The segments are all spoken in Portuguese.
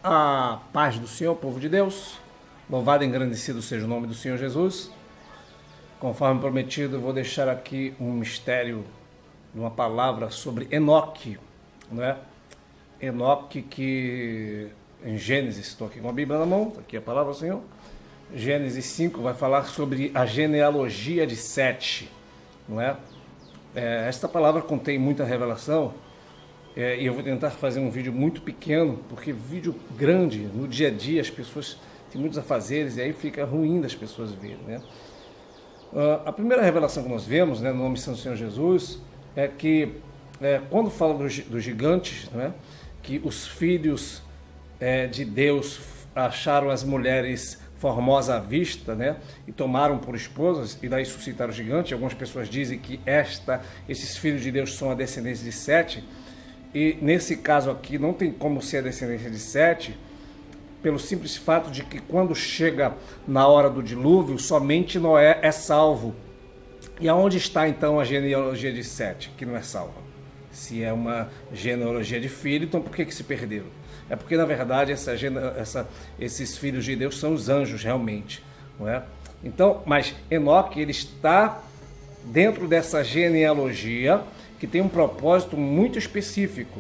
A paz do Senhor, povo de Deus, louvado e engrandecido seja o nome do Senhor Jesus. Conforme prometido, eu vou deixar aqui um mistério de uma palavra sobre Enoque, não é? Enoque que em Gênesis, estou aqui com a Bíblia na mão, aqui a palavra do Senhor. Gênesis 5 vai falar sobre a genealogia de Sete, não é? Esta palavra contém muita revelação. E eu vou tentar fazer um vídeo muito pequeno, porque vídeo grande, no dia a dia, as pessoas têm muitos afazeres e aí fica ruim das pessoas verem, né? A primeira revelação que nós vemos, né, no nome do Senhor Jesus, é que quando fala dos gigantes, né, que os filhos de Deus acharam as mulheres formosas à vista, né, e tomaram por esposas, e daí suscitaram o gigante. Algumas pessoas dizem que esses filhos de Deus são a descendência de Sete. E nesse caso aqui não tem como ser a descendência de Sete, pelo simples fato de que quando chega na hora do dilúvio, somente Noé é salvo. E aonde está então a genealogia de Sete, que não é salva? Se é uma genealogia de filho, então por que se perderam? É porque na verdade esses filhos de Deus são os anjos realmente, não é? Então, mas Enoque, ele está dentro dessa genealogia que tem um propósito muito específico,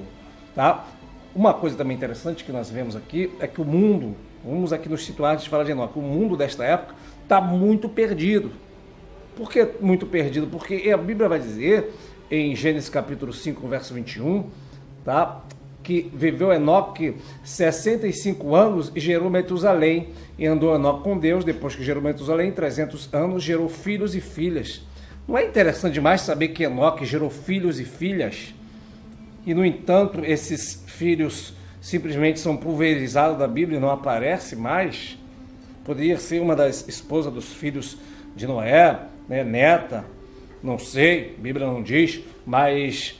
tá? Uma coisa também interessante que nós vemos aqui é que o mundo, vamos aqui nos situar antes de falar de Enoque, o mundo desta época está muito perdido. Por que muito perdido? Porque a Bíblia vai dizer, em Gênesis capítulo 5, verso 21, tá? Que viveu Enoque 65 anos e gerou Metusalém, e andou Enoque com Deus. Depois que gerou Metusalém, 300 anos, gerou filhos e filhas. Não é interessante demais saber que Enoque gerou filhos e filhas? E, no entanto, esses filhos simplesmente são pulverizados da Bíblia e não aparecem mais? Poderia ser uma das esposas dos filhos de Noé, né, neta, não sei, a Bíblia não diz, mas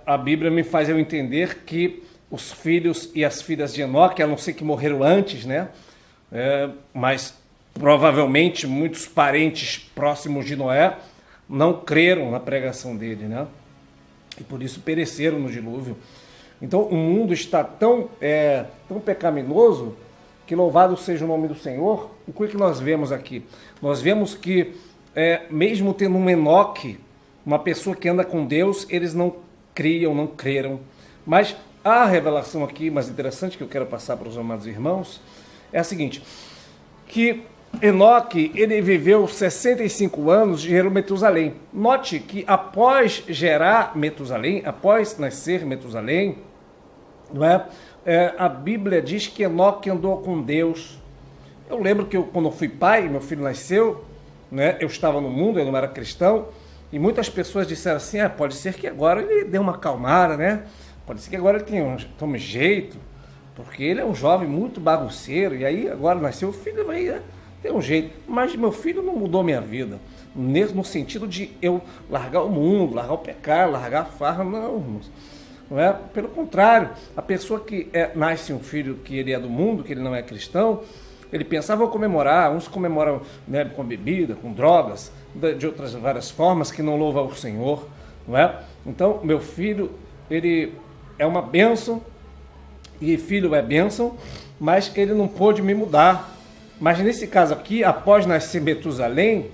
a Bíblia me faz eu entender que os filhos e as filhas de Enoque, a não ser que morreram antes, né, mas provavelmente muitos parentes próximos de Noé não creram na pregação dele, né? E por isso pereceram no dilúvio. Então o mundo está tão pecaminoso que louvado seja o nome do Senhor. O que nós vemos aqui? Nós vemos que mesmo tendo um Enoque, uma pessoa que anda com Deus, eles não criam, não creram. Mas a revelação aqui mais interessante que eu quero passar para os amados irmãos é a seguinte, que Enoque, ele viveu 65 anos e gerou Metusalém. Note que após gerar Metusalém, após nascer Metusalém, não é? A Bíblia diz que Enoque andou com Deus. Eu lembro que quando eu fui pai, meu filho nasceu, né? Eu estava no mundo, eu não era cristão, e muitas pessoas disseram assim, pode ser que agora ele dê uma acalmada, né? Pode ser que agora ele tome jeito, porque ele é um jovem muito bagunceiro, e aí agora nasceu o filho, aí, né? Tem um jeito, mas meu filho não mudou minha vida, no sentido de eu largar o mundo, largar o pecado, largar a farra, não é? Pelo contrário, a pessoa que nasce um filho que ele é do mundo, que ele não é cristão, ele pensa, vou comemorar, uns comemoram, né, com bebida, com drogas, de outras várias formas que não louvam ao Senhor, não é? Então, meu filho, ele é uma bênção, e filho é bênção, mas ele não pôde me mudar. Mas nesse caso aqui, após nascer Metusalém,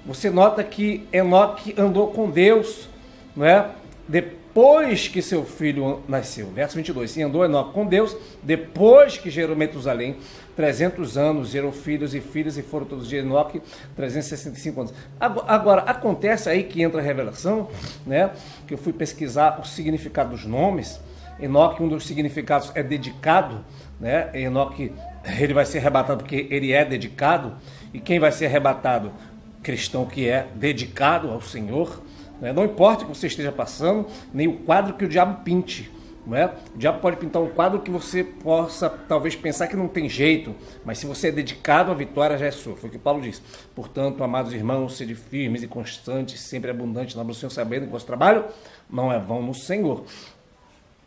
você nota que Enoque andou com Deus, não é? Depois que seu filho nasceu. Verso 22. E andou Enoque com Deus, depois que gerou Metusalém, 300 anos, gerou filhos e filhas, e foram todos de Enoque 365 anos. Agora, acontece aí que entra a revelação, né? Que eu fui pesquisar o significado dos nomes. Enoque, um dos significados é dedicado, né? Enoque, ele vai ser arrebatado porque ele é dedicado. E quem vai ser arrebatado? Cristão que é dedicado ao Senhor, né? Não importa o que você esteja passando, nem o quadro que o diabo pinte, não é? O diabo pode pintar um quadro que você possa talvez pensar que não tem jeito, mas se você é dedicado, a vitória já é sua. Foi o que Paulo disse. Portanto, amados irmãos, sede firmes e constantes, sempre abundantes na obra do Senhor, sabendo que o vosso trabalho não é vão no Senhor.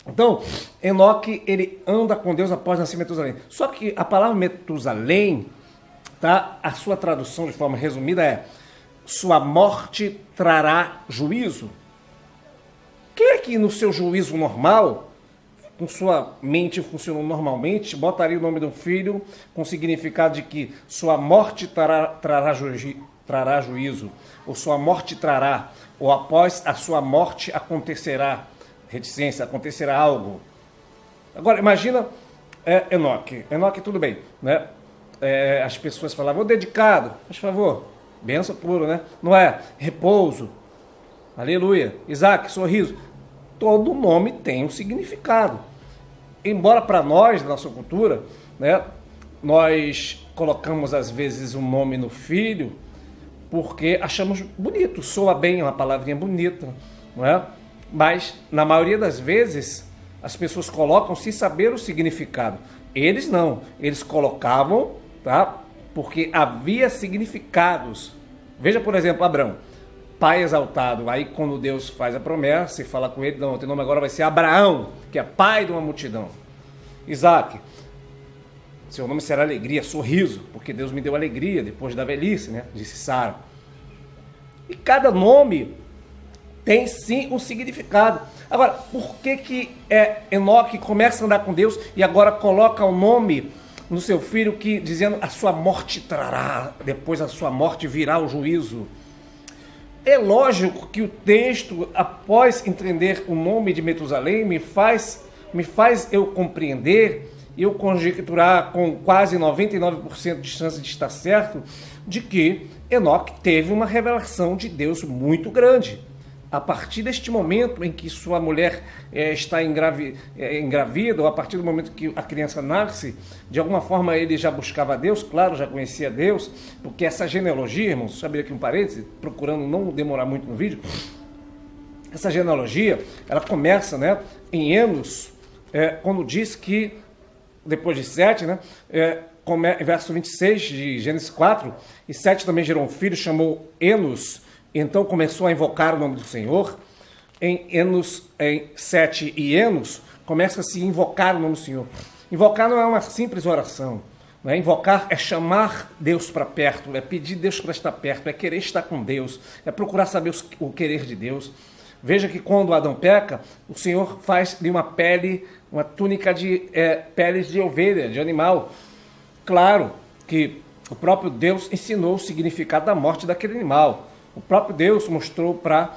Então, Enoque, ele anda com Deus após nascer Metusalém. Só que a palavra Metusalém, tá? A sua tradução de forma resumida é: sua morte trará juízo. Quem é que no seu juízo normal com sua mente funcionando normalmente, botaria o nome do filho com o significado de que sua morte trará juízo, ou sua morte trará, ou após a sua morte acontecerá reticência, acontecerá algo. Agora, imagina Enoque. Enoque, tudo bem, né? As pessoas falavam, o dedicado, por favor, benção pura, né? Noé, repouso, aleluia. Isaac, sorriso. Todo nome tem um significado. Embora para nós, na nossa cultura, né, nós colocamos às vezes um nome no filho porque achamos bonito, soa bem, é uma palavrinha bonita, não é? Mas, na maioria das vezes, as pessoas colocam sem saber o significado. Eles não, eles colocavam, tá? Porque havia significados. Veja, por exemplo, Abrão, pai exaltado. Aí, quando Deus faz a promessa e fala com ele, não, teu nome agora vai ser Abraão, que é pai de uma multidão. Isaac, seu nome será alegria, sorriso, porque Deus me deu alegria depois da velhice, né? Disse Sara. E cada nome tem sim um significado. Agora, por que Enoque começa a andar com Deus e agora coloca o nome no seu filho que dizendo a sua morte trará, depois a sua morte virá o juízo? É lógico que o texto, após entender o nome de Metusalém, me faz eu compreender e eu conjecturar com quase 99% de chance de estar certo, de que Enoque teve uma revelação de Deus muito grande. A partir deste momento em que sua mulher está engravida, ou a partir do momento que a criança nasce, de alguma forma ele já buscava Deus, claro, já conhecia Deus, porque essa genealogia, irmãos, deixa eu abrir aqui um parêntese, procurando não demorar muito no vídeo, essa genealogia, ela começa, né, em Enos, quando diz que, depois de Sete, né, verso 26 de Gênesis 4, e Sete também gerou um filho, chamou Enos. Então começou a invocar o nome do Senhor. Em Sete e Enos, começa a se invocar o nome do Senhor. Invocar não é uma simples oração. Não é? Invocar é chamar Deus para perto, é pedir Deus para estar perto, é querer estar com Deus, é procurar saber o querer de Deus. Veja que quando Adão peca, o Senhor faz de uma pele, uma túnica de peles de ovelha, de animal. Claro que o próprio Deus ensinou o significado da morte daquele animal. O próprio Deus mostrou para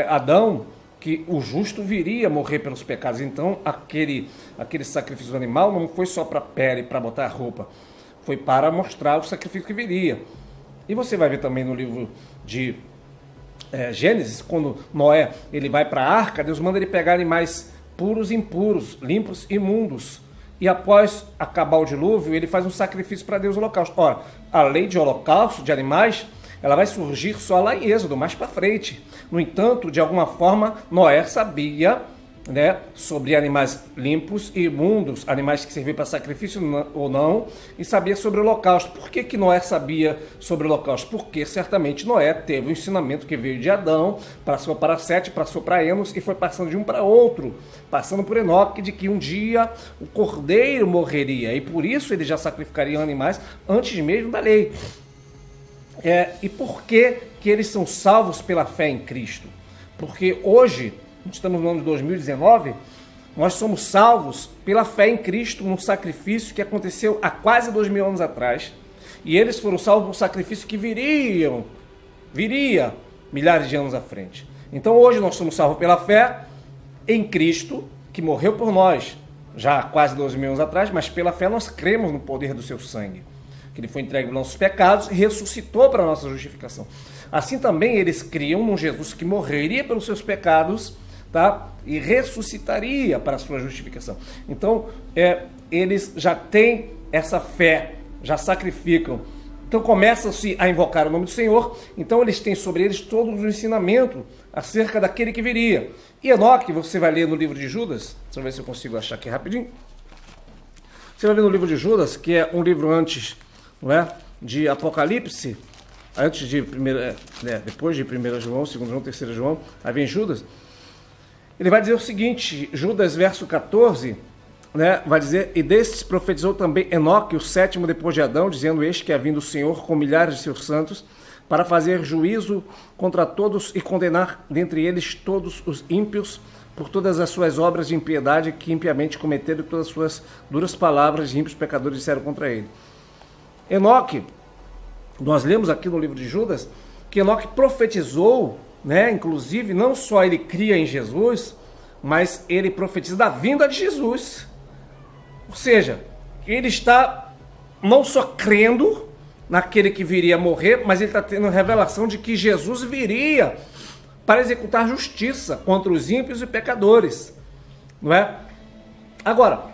Adão que o justo viria a morrer pelos pecados. Então, aquele sacrifício do animal não foi só para a pele, para botar a roupa. Foi para mostrar o sacrifício que viria. E você vai ver também no livro de Gênesis, quando Noé ele vai para a arca, Deus manda ele pegar animais puros e impuros, limpos e imundos. E após acabar o dilúvio, ele faz um sacrifício para Deus, holocausto. Ora, a lei de holocausto de animais, ela vai surgir só lá em Êxodo, mais para frente. No entanto, de alguma forma, Noé sabia, né, sobre animais limpos e imundos, animais que serviam para sacrifício ou não, e sabia sobre o holocausto. Por que Noé sabia sobre o holocausto? Porque certamente Noé teve um ensinamento que veio de Adão, passou para Sete, passou para Enos e foi passando de um para outro, passando por Enoque, de que um dia o cordeiro morreria, e por isso ele já sacrificaria animais antes mesmo da lei. E por que eles são salvos pela fé em Cristo? Porque hoje, estamos no ano de 2019, nós somos salvos pela fé em Cristo, num sacrifício que aconteceu há quase 2000 anos atrás, e eles foram salvos por um sacrifício que viria milhares de anos à frente. Então hoje nós somos salvos pela fé em Cristo, que morreu por nós, já há quase 2000 anos atrás, mas pela fé nós cremos no poder do seu sangue, que ele foi entregue pelos nossos pecados e ressuscitou para a nossa justificação. Assim também eles criam num Jesus que morreria pelos seus pecados, tá? E ressuscitaria para a sua justificação. Então, eles já têm essa fé, já sacrificam. Então começam-se a invocar o nome do Senhor, então eles têm sobre eles todo o ensinamento acerca daquele que viria. E Enoque, você vai ler no livro de Judas, deixa eu ver se eu consigo achar aqui rapidinho. Você vai ver no livro de Judas, que é um livro antes, não é, de Apocalipse, antes de depois de 1 João, 2 João, 3 João, aí vem Judas. Ele vai dizer o seguinte, Judas verso 14, né, vai dizer, e destes profetizou também Enoque, o sétimo depois de Adão, dizendo, este que é vindo o Senhor com milhares de seus santos, para fazer juízo contra todos e condenar dentre eles todos os ímpios, por todas as suas obras de impiedade que impiamente cometeram, e todas as suas duras palavras de ímpios pecadores disseram contra ele. Enoque, nós lemos aqui no livro de Judas, que Enoque profetizou, né? Inclusive, não só ele cria em Jesus, mas ele profetiza da vinda de Jesus. Ou seja, ele está não só crendo naquele que viria morrer, mas ele está tendo revelação de que Jesus viria para executar justiça contra os ímpios e pecadores, não é? Agora,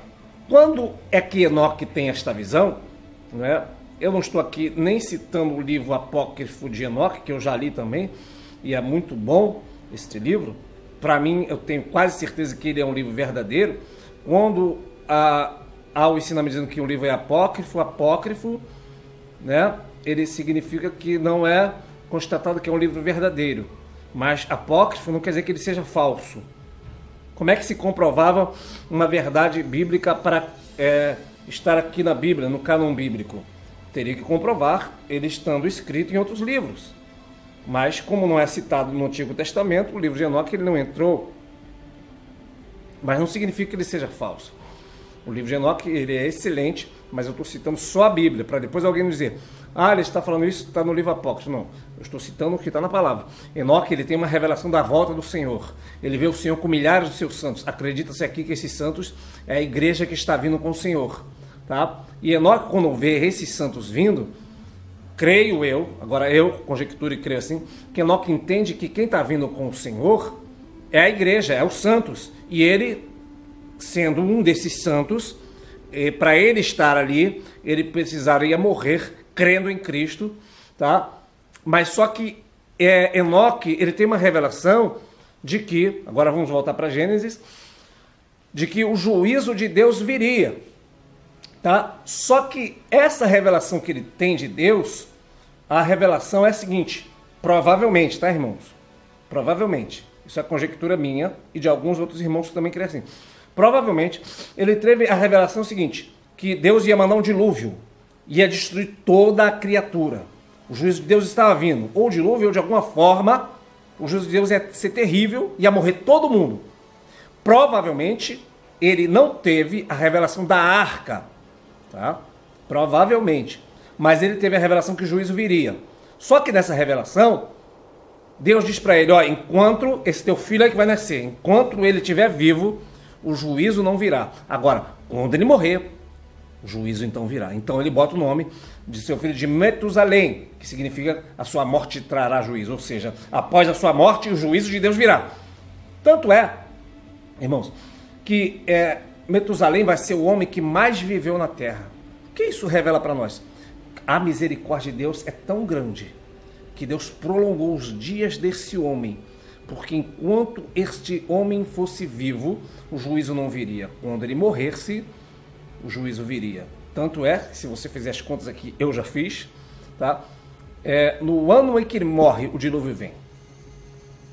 quando é que Enoque tem esta visão, não é? Eu não estou aqui nem citando o livro apócrifo de Enoque, que eu já li também, e é muito bom este livro. Para mim, eu tenho quase certeza que ele é um livro verdadeiro. Quando há o ensinamento dizendo que um livro é apócrifo, né? Ele significa que não é constatado que é um livro verdadeiro. Mas apócrifo não quer dizer que ele seja falso. Como é que se comprovava uma verdade bíblica para estar aqui na Bíblia, no cânon bíblico? Teria que comprovar ele estando escrito em outros livros. Mas como não é citado no Antigo Testamento, o livro de Enoque ele não entrou. Mas não significa que ele seja falso. O livro de Enoque ele é excelente, mas eu estou citando só a Bíblia, para depois alguém nos dizer: ele está falando isso, está no livro apócrifo. Não, eu estou citando o que está na palavra. Enoque ele tem uma revelação da volta do Senhor. Ele vê o Senhor com milhares de seus santos. Acredita-se aqui que esses santos é a igreja que está vindo com o Senhor. Tá? E Enoque, quando vê esses santos vindo, creio eu, agora eu conjecturo e creio assim, que Enoque entende que quem está vindo com o Senhor é a igreja, é os santos. E ele, sendo um desses santos, para ele estar ali, ele precisaria morrer crendo em Cristo, tá? Mas só que Enoque, ele tem uma revelação de que, agora vamos voltar para Gênesis, de que o juízo de Deus viria, tá? Só que essa revelação que ele tem de Deus, a revelação é a seguinte, provavelmente, tá, irmãos? Provavelmente, isso é conjectura minha e de alguns outros irmãos que também creem assim. Provavelmente, ele teve a revelação seguinte, que Deus ia mandar um dilúvio, ia destruir toda a criatura. O juízo de Deus estava vindo, ou dilúvio, ou de alguma forma, o juízo de Deus ia ser terrível, ia morrer todo mundo. Provavelmente, ele não teve a revelação da arca, tá? Provavelmente. Mas ele teve a revelação que o juízo viria. Só que nessa revelação, Deus diz para ele, enquanto esse teu filho é que vai nascer, enquanto ele estiver vivo, o juízo não virá. Agora, quando ele morrer, o juízo então virá. Então ele bota o nome de seu filho de Metusalém, que significa a sua morte trará juízo. Ou seja, após a sua morte, o juízo de Deus virá. Tanto é, irmãos, que Metusalém vai ser o homem que mais viveu na terra. O que isso revela para nós? A misericórdia de Deus é tão grande que Deus prolongou os dias desse homem, porque enquanto este homem fosse vivo, o juízo não viria. Quando ele morresse, o juízo viria. Tanto é, se você fizer as contas aqui, eu já fiz, tá? No ano em que ele morre, o dilúvio vem.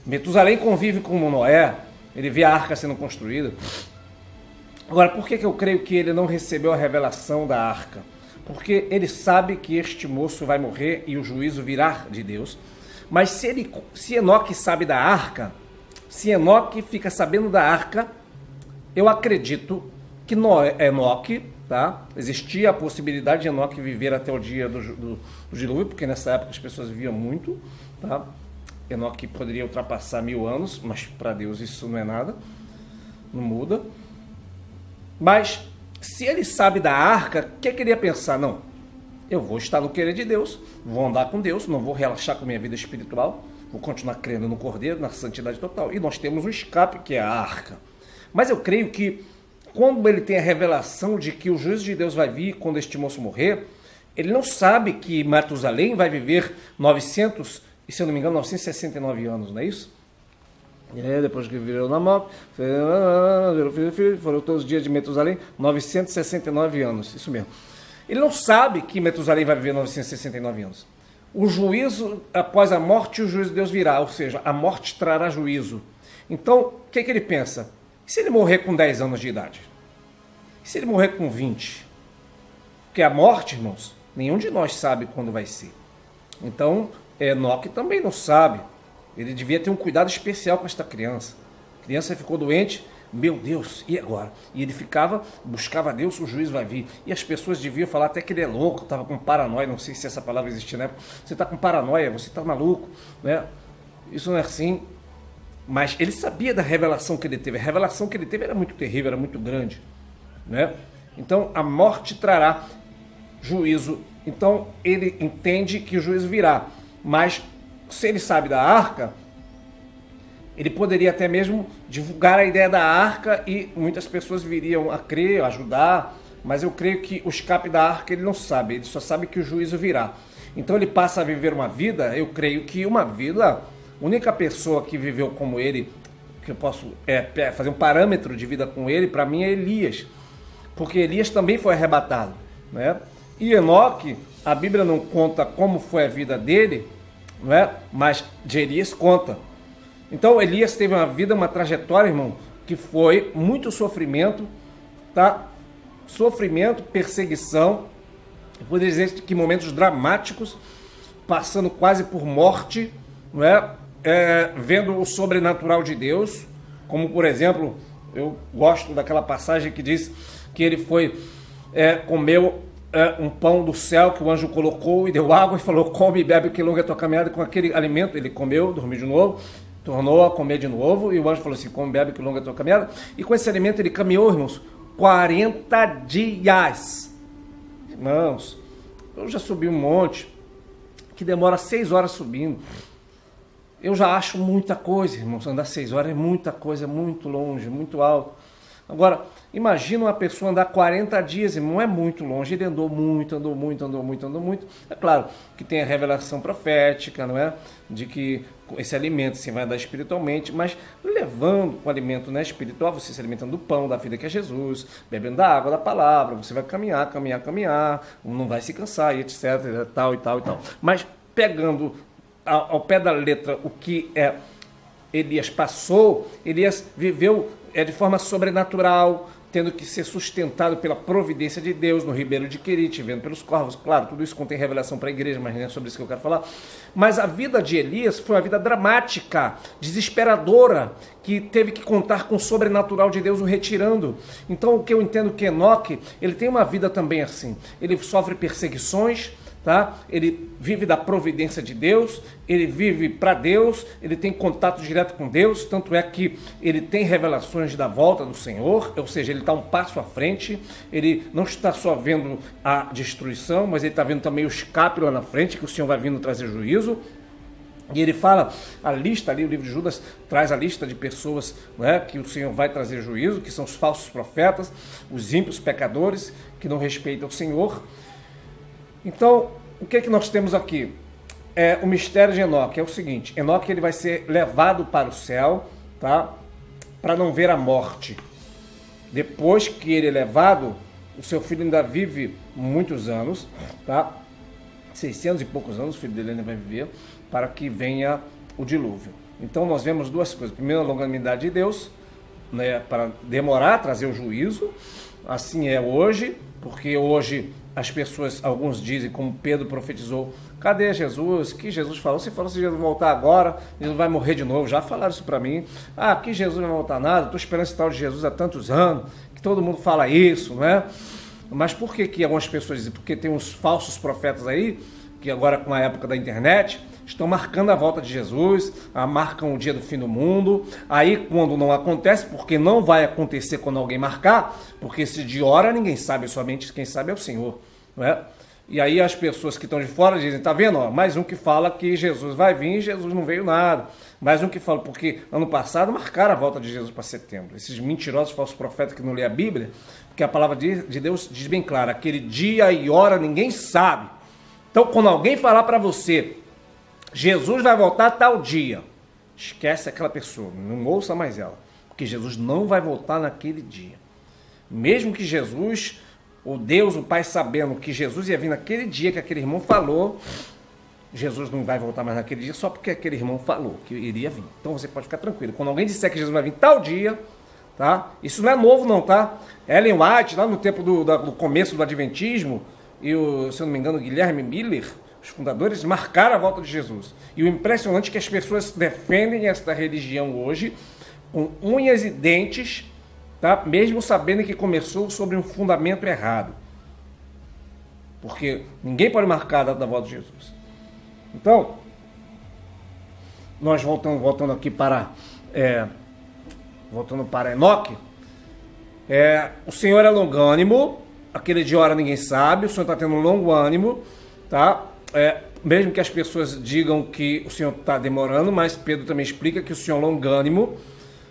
Metusalém convive com Noé, ele vê a arca sendo construída. Agora, por que eu creio que ele não recebeu a revelação da arca? Porque ele sabe que este moço vai morrer e o juízo virá de Deus. Mas se Enoque sabe da arca, se Enoque fica sabendo da arca, eu acredito que Enoque, tá? Existia a possibilidade de Enoque viver até o dia do dilúvio, porque nessa época as pessoas viviam muito, tá? Enoque poderia ultrapassar 1000 anos, mas para Deus isso não é nada, não muda. Mas se ele sabe da arca, o que ele ia pensar? Não, eu vou estar no querer de Deus, vou andar com Deus, não vou relaxar com minha vida espiritual, vou continuar crendo no Cordeiro, na santidade total. E nós temos um escape, que é a arca. Mas eu creio que quando ele tem a revelação de que o juízo de Deus vai vir quando este moço morrer, ele não sabe que Matusalém vai viver 900, e se eu não me engano, 969 anos, não é isso? Depois que virou na morte, foram todos os dias de Metusalém, 969 anos, isso mesmo. Ele não sabe que Metusalém vai viver 969 anos. O juízo, após a morte, o juízo de Deus virá, ou seja, a morte trará juízo. Então, o que ele pensa? E se ele morrer com 10 anos de idade? E se ele morrer com 20? Porque a morte, irmãos, nenhum de nós sabe quando vai ser. Então, Enoque também não sabe. Ele devia ter um cuidado especial com esta criança. A criança ficou doente, meu Deus, e agora? E ele buscava Deus, o juízo vai vir. E as pessoas deviam falar até que ele é louco, estava com paranoia, não sei se essa palavra existia na época. Você está com paranoia, você está maluco, né? Isso não é assim. Mas ele sabia da revelação que ele teve. A revelação que ele teve era muito terrível, era muito grande, né? Então a morte trará juízo. Então ele entende que o juízo virá. Mas se ele sabe da arca, ele poderia até mesmo divulgar a ideia da arca e muitas pessoas viriam a crer, a ajudar, mas eu creio que o escape da arca ele não sabe, ele só sabe que o juízo virá. Então ele passa a viver uma vida, eu creio que uma vida, a única pessoa que viveu como ele, que eu posso fazer um parâmetro de vida com ele, para mim é Elias, porque Elias também foi arrebatado, né? E Enoque, a Bíblia não conta como foi a vida dele, não é? Mas de Elias conta. Então Elias teve uma vida, uma trajetória, irmão, que foi muito sofrimento, tá? Sofrimento, perseguição, eu poderia dizer que momentos dramáticos, passando quase por morte, não é? Vendo o sobrenatural de Deus, como por exemplo, eu gosto daquela passagem que diz que ele comeu um pão do céu que o anjo colocou e deu água e falou, come e bebe que longa é a tua caminhada. Com aquele alimento ele comeu, dormiu de novo, tornou a comer de novo, e o anjo falou assim, come, bebe, que longa é a tua caminhada. E com esse alimento ele caminhou, irmãos, 40 dias. Irmãos, eu já subi um monte, que demora 6 horas subindo. Eu já acho muita coisa, irmãos, andar 6 horas é muita coisa, é muito longe, muito alto. Agora, imagina uma pessoa andar 40 dias, irmão, não é muito longe, ele andou muito. É claro que tem a revelação profética, não é? De que esse alimento assim, vai andar espiritualmente, mas levando o alimento, né, espiritual, você se alimentando do pão da vida que é Jesus, bebendo da água da palavra, você vai caminhar, não vai se cansar, e etc, tal. Mas pegando ao pé da letra o que Elias passou, Elias viveu de forma sobrenatural, tendo que ser sustentado pela providência de Deus no ribeiro de Querite, vendo pelos corvos. Claro, tudo isso contém revelação para a igreja, mas não é sobre isso que eu quero falar. Mas a vida de Elias foi uma vida dramática, desesperadora, que teve que contar com o sobrenatural de Deus o retirando. Então, o que eu entendo que Enoque, ele tem uma vida também assim. Ele sofre perseguições, tá? Ele vive da providência de Deus, ele vive para Deus, ele tem contato direto com Deus, tanto é que ele tem revelações da volta do Senhor, ou seja, ele está um passo à frente, ele não está só vendo a destruição, mas ele está vendo também o escape lá na frente, que o Senhor vai vindo trazer juízo. E ele fala, a lista ali, o livro de Judas traz a lista de pessoas, né, que o Senhor vai trazer juízo, que são os falsos profetas, os ímpios pecadores, que não respeitam o Senhor. Então, o que é que nós temos aqui? O mistério de Enoque é o seguinte, Enoque ele vai ser levado para o céu, tá? Para não ver a morte. Depois que ele é levado, o seu filho ainda vive muitos anos, tá? 600 e poucos anos o filho dele ainda vai viver, para que venha o dilúvio. Então nós vemos duas coisas. Primeiro, a longanimidade de Deus, né, para demorar a trazer o juízo. Assim é hoje, porque hoje as pessoas, alguns dizem, como Pedro profetizou, cadê Jesus? Que Jesus falou? Se falou, se Jesus voltar agora, Jesus vai morrer de novo. Já falaram isso para mim. Que Jesus não vai voltar nada, estou esperando esse tal de Jesus há tantos anos, que todo mundo fala isso, não é? Mas por que algumas pessoas dizem? Porque tem uns falsos profetas aí, que agora com a época da internet, estão marcando a volta de Jesus, marcam o dia do fim do mundo. Aí quando não acontece, porque não vai acontecer quando alguém marcar, porque se de hora ninguém sabe, somente quem sabe é o Senhor, não é? E aí as pessoas que estão de fora dizem, tá vendo? Mais um que fala que Jesus vai vir e Jesus não veio nada. Mais um que fala, porque ano passado marcaram a volta de Jesus para setembro. Esses mentirosos falsos profetas que não lê a Bíblia, porque a palavra de Deus diz bem claro, aquele dia e hora ninguém sabe. Então quando alguém falar para você, Jesus vai voltar tal dia, esquece aquela pessoa, não ouça mais ela, porque Jesus não vai voltar naquele dia. Mesmo que Jesus, o Deus, o Pai, sabendo que Jesus ia vir naquele dia que aquele irmão falou, Jesus não vai voltar mais naquele dia só porque aquele irmão falou que iria vir. Então você pode ficar tranquilo. Quando alguém disser que Jesus vai vir tal dia, tá? Isso não é novo não, tá? Ellen White, lá no tempo do começo do Adventismo, e se eu não me engano, Guilherme Miller, os fundadores, marcaram a volta de Jesus. E o impressionante é que as pessoas defendem esta religião hoje com unhas e dentes, tá? Mesmo sabendo que começou sobre um fundamento errado. Porque ninguém pode marcar a data da volta de Jesus. Então, nós voltando aqui para Enoque, o Senhor é longânimo, aquele de hora ninguém sabe, o Senhor está tendo um longo ânimo, tá? Mesmo que as pessoas digam que o Senhor está demorando, mas Pedro também explica que o Senhor é longânimo,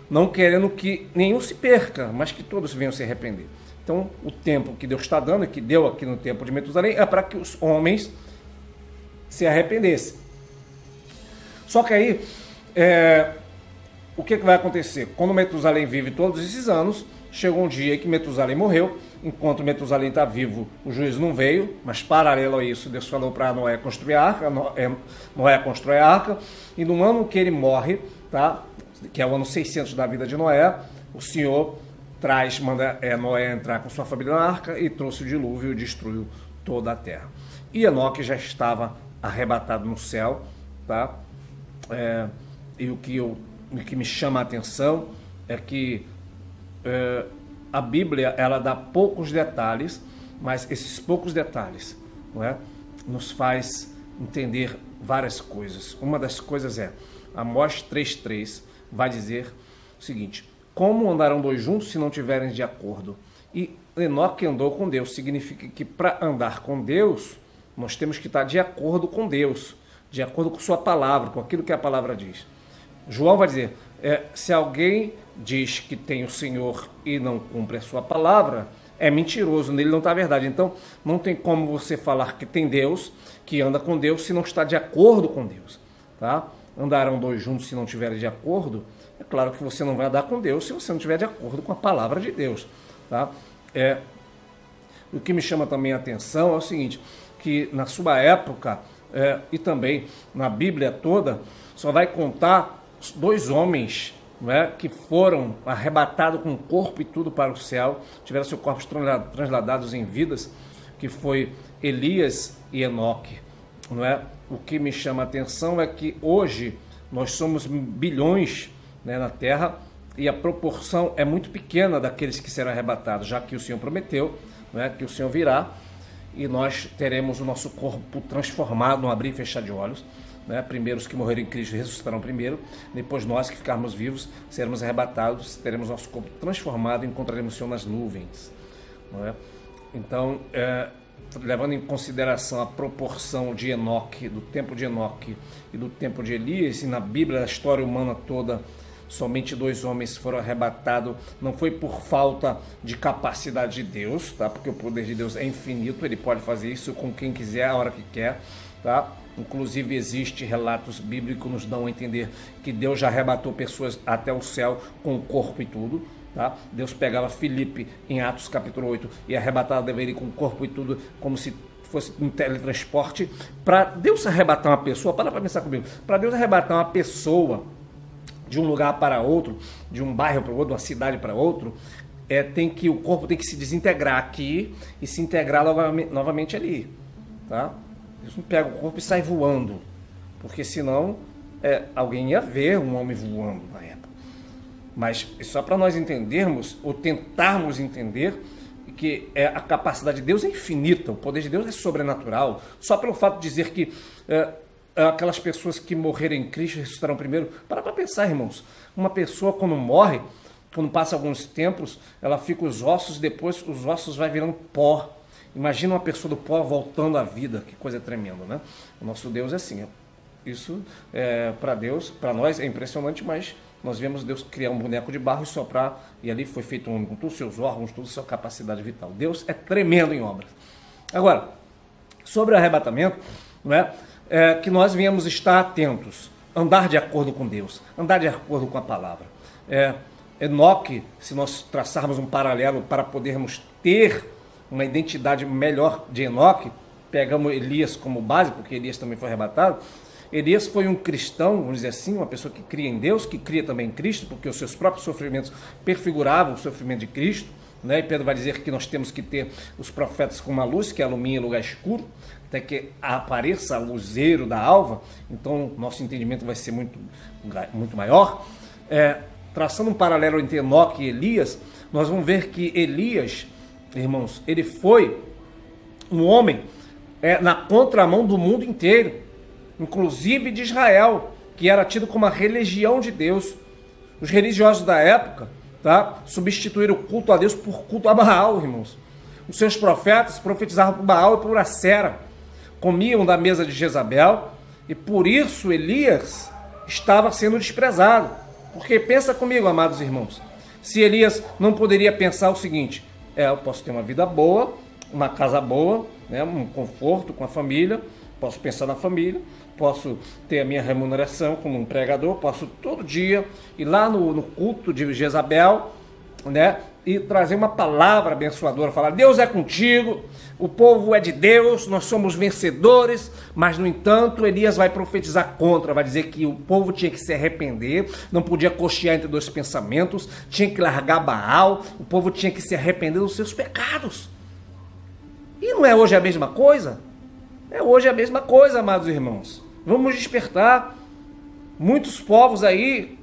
não querendo que nenhum se perca, mas que todos venham se arrepender. Então, o tempo que Deus está dando, que deu aqui no tempo de Metusalém, é para que os homens se arrependessem. Só que aí, o que vai acontecer? Quando Metusalém vive todos esses anos, chegou um dia que Metusalém morreu. Enquanto Metusalém está vivo, o juízo não veio, mas paralelo a isso, Deus falou para Noé construir a arca. Noé constrói a arca, e no ano que ele morre, tá? Que é o ano 600 da vida de Noé, o Senhor manda Noé entrar com sua família na arca e trouxe o dilúvio e destruiu toda a terra. E Enoque já estava arrebatado no céu, tá? E o que me chama a atenção é que a Bíblia, ela dá poucos detalhes, mas esses poucos detalhes, não é, nos faz entender várias coisas. Uma das coisas Amós 3:3 vai dizer o seguinte: como andarão dois juntos se não tiverem de acordo? E Enoque andou com Deus. Significa que para andar com Deus, nós temos que estar de acordo com Deus, de acordo com sua palavra, com aquilo que a palavra diz. João vai dizer, se alguém diz que tem o Senhor e não cumpre a sua palavra, é mentiroso, nele não está a verdade. Então, não tem como você falar que tem Deus, que anda com Deus, se não está de acordo com Deus. Tá? Andarão dois juntos se não tiverem de acordo. É claro que você não vai andar com Deus se você não estiver de acordo com a palavra de Deus. Tá? O que me chama também a atenção é o seguinte, que na sua época, e também na Bíblia toda, só vai contar dois homens, não é, que foram arrebatados com o corpo e tudo para o céu, tiveram seus corpos transladados em vidas, que foi Elias e Enoque. Não é? O que me chama a atenção é que hoje nós somos bilhões, né, na Terra, e a proporção é muito pequena daqueles que serão arrebatados, já que o Senhor prometeu, né, que o Senhor virá e nós teremos o nosso corpo transformado no abrir e fechar de olhos. Né? Primeiro os que morreram em Cristo ressuscitarão primeiro, depois nós que ficarmos vivos seremos arrebatados, teremos nosso corpo transformado e encontraremos o Senhor nas nuvens. Não é? Então, levando em consideração a proporção de Enoque, do tempo de Enoque e do tempo de Elias, e na Bíblia, a história humana toda, somente dois homens foram arrebatados, não foi por falta de capacidade de Deus, tá? Porque o poder de Deus é infinito, ele pode fazer isso com quem quiser, a hora que quer, tá? Inclusive existe relatos bíblicos que nos dão a entender que Deus já arrebatou pessoas até o céu com o corpo e tudo, tá? Deus pegava Filipe em Atos capítulo 8 e arrebatava ele com o corpo e tudo, como se fosse um teletransporte. Para Deus arrebatar uma pessoa, para pensar comigo, para Deus arrebatar uma pessoa de um lugar para outro, de um bairro para outro, de uma cidade para outro, o corpo tem que se desintegrar aqui e se integrar novamente ali, tá? Deus não pega o corpo e sai voando, porque senão alguém ia ver um homem voando na época. Mas só para nós entendermos, ou tentarmos entender, que a capacidade de Deus é infinita, o poder de Deus é sobrenatural, só pelo fato de dizer que aquelas pessoas que morreram em Cristo ressuscitarão primeiro. Para pensar, irmãos, uma pessoa quando morre, quando passa alguns tempos, ela fica os ossos, depois os ossos vai virando pó. Imagina uma pessoa do pó voltando à vida, que coisa tremenda, né? O nosso Deus é assim. Isso para Deus, para nós é impressionante, mas nós vemos Deus criar um boneco de barro e soprar, e ali foi feito um homem com todos os seus órgãos, toda a sua capacidade vital. Deus é tremendo em obras. Agora, sobre o arrebatamento, não é? Que nós viemos estar atentos, andar de acordo com Deus, andar de acordo com a palavra. Enoque, se nós traçarmos um paralelo para podermos ter uma identidade melhor de Enoque, pegamos Elias como base, porque Elias também foi arrebatado. Elias foi um cristão, vamos dizer assim, uma pessoa que cria em Deus, que cria também em Cristo, porque os seus próprios sofrimentos perfiguravam o sofrimento de Cristo. Né? E Pedro vai dizer que nós temos que ter os profetas com uma luz que alumia em lugar escuro, até que apareça o luzeiro da alva. Então nosso entendimento vai ser muito maior. traçando um paralelo entre Enoque e Elias, nós vamos ver que Elias, irmãos, ele foi um homem na contramão do mundo inteiro, inclusive de Israel, que era tido como a religião de Deus. Os religiosos da época, tá, substituíram o culto a Deus por culto a Baal, irmãos. Os seus profetas profetizavam por Baal e por Acera, comiam da mesa de Jezabel, e por isso Elias estava sendo desprezado. Porque pensa comigo, amados irmãos, se Elias não poderia pensar o seguinte: eu posso ter uma vida boa, uma casa boa, né, um conforto com a família, posso pensar na família, posso ter a minha remuneração como um pregador, posso todo dia ir lá no culto de Jezabel, né, e trazer uma palavra abençoadora, falar: Deus é contigo, o povo é de Deus, nós somos vencedores. Mas, no entanto, Elias vai profetizar contra, vai dizer que o povo tinha que se arrepender, não podia cochear entre dois pensamentos, tinha que largar Baal, o povo tinha que se arrepender dos seus pecados. E não é hoje a mesma coisa? É hoje a mesma coisa, amados irmãos. Vamos despertar. Muitos povos aí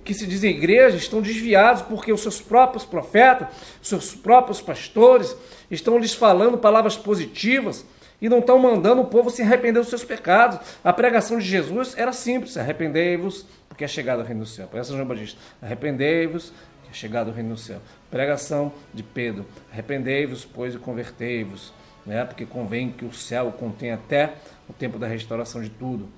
que se dizem igreja estão desviados porque os seus próprios profetas, seus próprios pastores estão lhes falando palavras positivas e não estão mandando o povo se arrepender dos seus pecados. A pregação de Jesus era simples: arrependei-vos, porque é chegado o reino do céu. Pregação de João Batista: arrependei-vos, porque é chegado o reino do céu. Pregação de Pedro: arrependei-vos, pois, e convertei-vos, né? Porque convém que o céu contém até o tempo da restauração de tudo.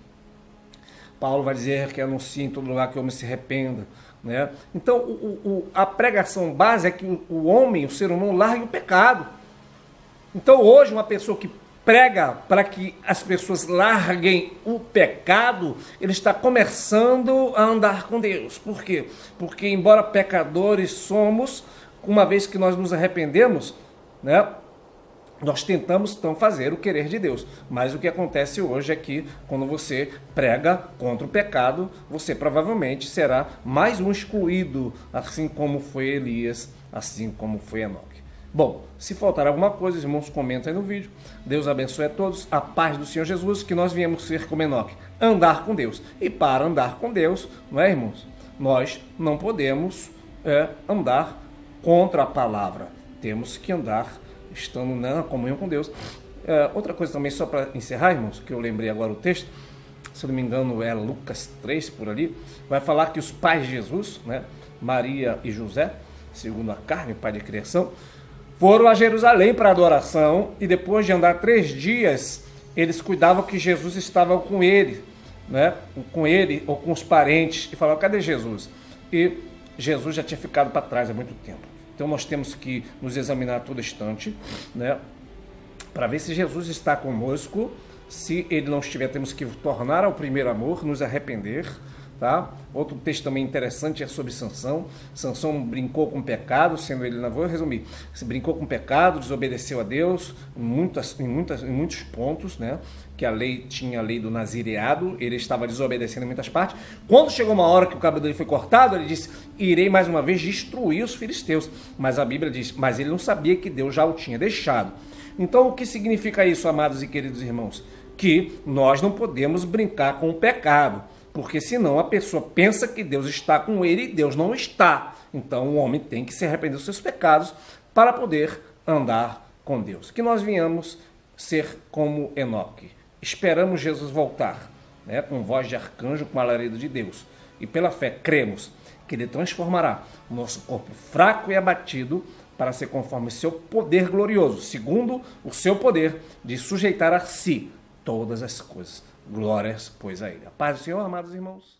Paulo vai dizer que anuncia em todo lugar que o homem se arrependa, né? Então, a pregação base é que o homem, o ser humano, largue o pecado. Então, hoje, uma pessoa que prega para que as pessoas larguem o pecado, ele está começando a andar com Deus. Por quê? Porque, embora pecadores somos, uma vez que nós nos arrependemos, né, nós tentamos, então, fazer o querer de Deus. Mas o que acontece hoje é que, quando você prega contra o pecado, você provavelmente será mais um excluído, assim como foi Elias, assim como foi Enoque. Bom, se faltar alguma coisa, os irmãos comentem aí no vídeo. Deus abençoe a todos. A paz do Senhor Jesus, que nós viemos ser como Enoque, andar com Deus. E para andar com Deus, não é, irmãos? Nós não podemos andar contra a palavra. Temos que andar estando na comunhão com Deus. Outra coisa também, só para encerrar, irmãos, que eu lembrei agora o texto, se não me engano é Lucas 3, por ali, vai falar que os pais de Jesus, né, Maria e José, segundo a carne, pai de criação, foram a Jerusalém para adoração, e depois de andar 3 dias, eles cuidavam que Jesus estava com ele, né, com ele ou com os parentes, e falavam: cadê Jesus? E Jesus já tinha ficado para trás há muito tempo. Então nós temos que nos examinar a todo instante, né, para ver se Jesus está conosco. Se ele não estiver, temos que tornar ao primeiro amor, nos arrepender, tá? Outro texto também interessante é sobre Sansão. Sansão brincou com o pecado, sendo ele, vou resumir, se brincou com o pecado, desobedeceu a Deus em muitos pontos, né? Que a lei tinha a lei do nazireado, ele estava desobedecendo em muitas partes. Quando chegou uma hora que o cabelo dele foi cortado, ele disse: irei mais uma vez destruir os filisteus. Mas a Bíblia diz: mas ele não sabia que Deus já o tinha deixado. Então, o que significa isso, amados e queridos irmãos? Que nós não podemos brincar com o pecado, porque senão a pessoa pensa que Deus está com ele e Deus não está. Então o homem tem que se arrepender dos seus pecados para poder andar com Deus. Que nós venhamos ser como Enoque. Esperamos Jesus voltar, né, com voz de arcanjo, com alarido de Deus. E pela fé cremos que ele transformará o nosso corpo fraco e abatido para ser conforme o seu poder glorioso, segundo o seu poder de sujeitar a si todas as coisas. Glórias, pois, a ele. A paz do Senhor, amados irmãos.